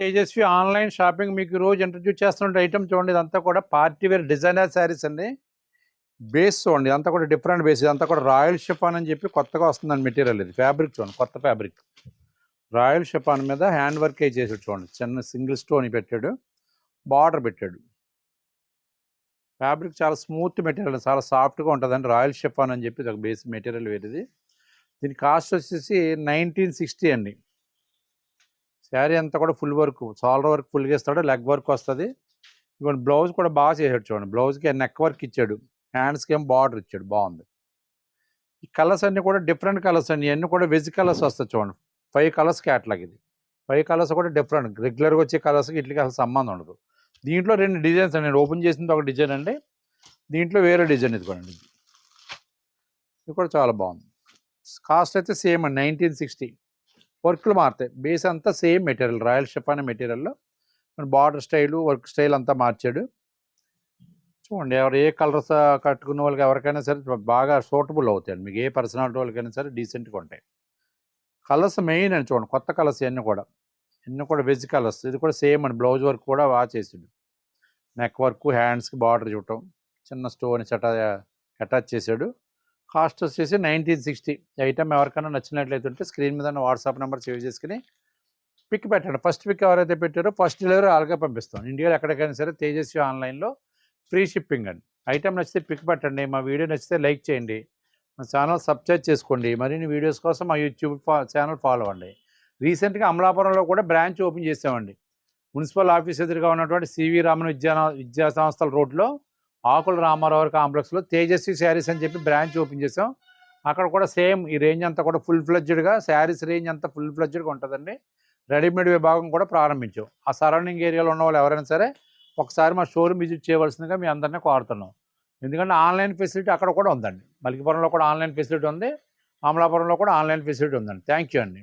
Tejaswi online shopping మీకు రోజు introduce చేస్తున్న ఐటమ్ చూడండి. ఇదంతా కూడా పార్టీ వేర్ డిజైనర్ శారీస్ అండి. బేస్ చూడండి, ఇదంతా కూడా డిఫరెంట్ బేస్. ఇదంతా కూడా రాయల్ షిఫాన్ అని చెప్పి కొత్తగా వస్తుందండి మెటీరియల్. ఇది ఫ్యాబ్రిక్ చూడండి, కొత్త ఫ్యాబ్రిక్. రాయల్ షిఫాన్ మీద హ్యాండ్ వర్క్ చేసాడు చూడండి. చిన్న సింగిల్ స్టోన్ పెట్టాడు, బార్డర్ పెట్టాడు. ఫ్యాబ్రిక్ చాలా స్మూత్ మెటీరియల్, చాలా సాఫ్ట్గా ఉంటుందండి. రాయల్ షిఫాన్ అని చెప్పి ఒక బేస్ మెటీరియల్ వేరేది. దీని కాస్ట్ వచ్చేసి 1960 అండి. శారీ అంతా కూడా ఫుల్ వర్క్, షోల్డర్ వర్క్ ఫుల్గా ఇస్తాడు, లెగ్ వర్క్ వస్తుంది. ఇవ్వండి బ్లౌజ్ కూడా బాగా చేసాడు చూడండి. బ్లౌజ్కి నెక్ వర్క్ ఇచ్చాడు, హ్యాండ్స్కి ఏం బార్డర్ ఇచ్చాడు, బాగుంది. ఈ కలర్స్ అన్నీ కూడా డిఫరెంట్ కలర్స్ అండి. ఇవన్నీ కూడా వెజ్ కలర్స్ వస్తాయి చూడండి. 5 కలర్స్ క్యాట్లాగ్ ఇది. 5 కలర్స్ కూడా డిఫరెంట్. రెగ్యులర్గా వచ్చే కలర్స్కి ఇట్లకి అసలు సంబంధం ఉండదు. దీంట్లో 2 డిజైన్స్ అండి. నేను ఓపెన్ చేసింది ఒక డిజైన్ అండి, దీంట్లో వేరే డిజైన్ ఇది కూడా అండి. ఇది కూడా చాలా బాగుంది. కాస్ట్ అయితే సేమ్ అండి, 1960. వర్క్లు మారుతాయి, బేస్ అంతా సేమ్ మెటీరియల్, రాయల్ షిఫాన్ మెటీరియల్లో బార్డర్ స్టైలు, వర్క్ స్టైల్ అంతా మార్చాడు చూడండి. ఎవరు ఏ కలర్స్ కట్టుకున్న వాళ్ళకి ఎవరికైనా సరే బాగా సూటబుల్ అవుతాయండి. మీకు ఏ పర్సనాలిటీ వాళ్ళకైనా సరే డీసెంట్గా ఉంటాయి. కలర్స్ మెయిన్ అని చూడండి, కొత్త కలర్స్ ఇవన్నీ కూడా వెజ్ కలర్స్. ఇది కూడా సేమ్ అండి. బ్లౌజ్ వర్క్ కూడా బాగా చేసాడు, నెక్ వర్క్, హ్యాండ్స్కి బార్డర్ చూడటం, చిన్న స్టోన్ అటాచ్ చేశాడు. కాస్ట్ వచ్చేసి 1960. ఐటమ్ ఎవరికైనా నచ్చినట్లయితే ఉంటే స్క్రీన్ మీద వాట్సాప్ నెంబర్ సేవ్ చేసుకుని పిక్ పెట్టండి. ఫస్ట్ పిక్ ఎవరైతే పెట్టారో ఫస్ట్ డెలివరీ అలాగే పంపిస్తాం. ఇండియాలో ఎక్కడికైనా సరే తేజస్వి ఆన్లైన్లో ఫ్రీ షిప్పింగ్ అండి. ఐటమ్ నచ్చితే పిక్ పెట్టండి. మా వీడియో నచ్చితే లైక్ చేయండి, మా ఛానల్ సబ్స్క్రైబ్ చేసుకోండి. మరిన్ని వీడియోస్ కోసం మా యూట్యూబ్ ఛానల్ ఫాలో అవ్వండి. రీసెంట్గా అమలాపురంలో కూడా బ్రాంచ్ ఓపెన్ చేసామండి. మున్సిపల్ ఆఫీస్ ఎదురుగా ఉన్నటువంటి సివి రామన్ విద్యా సంస్థల రోడ్లో ఆకుల రామారావు కాంప్లెక్స్లో తేజస్వి శారీస్ అని చెప్పి బ్రాంచ్ ఓపెన్ చేసాం. అక్కడ కూడా సేమ్ ఈ రేంజ్ అంతా కూడా ఫుల్ ఫ్లెడ్జ్డ్గా, శారీస్ రేంజ్ అంతా ఫుల్ ఫ్లెడ్జ్డ్గా ఉంటుందండి. రెడీమేడ్ విభాగం కూడా ప్రారంభించాం. ఆ సరౌండింగ్ ఏరియాలో ఉన్న వాళ్ళు ఎవరైనా సరే ఒకసారి మా షోరూమ్ విజిట్ చేయవలసిందిగా మీ అందరినీ కోరుతున్నాం. ఎందుకంటే ఆన్లైన్ ఫెసిలిటీ అక్కడ కూడా ఉందండి. మలికిపురంలో కూడా ఆన్లైన్ ఫెసిలిటీ ఉంది, అమలాపురంలో కూడా ఆన్లైన్ ఫెసిలిటీ ఉందండి. థ్యాంక్ యూ అండి.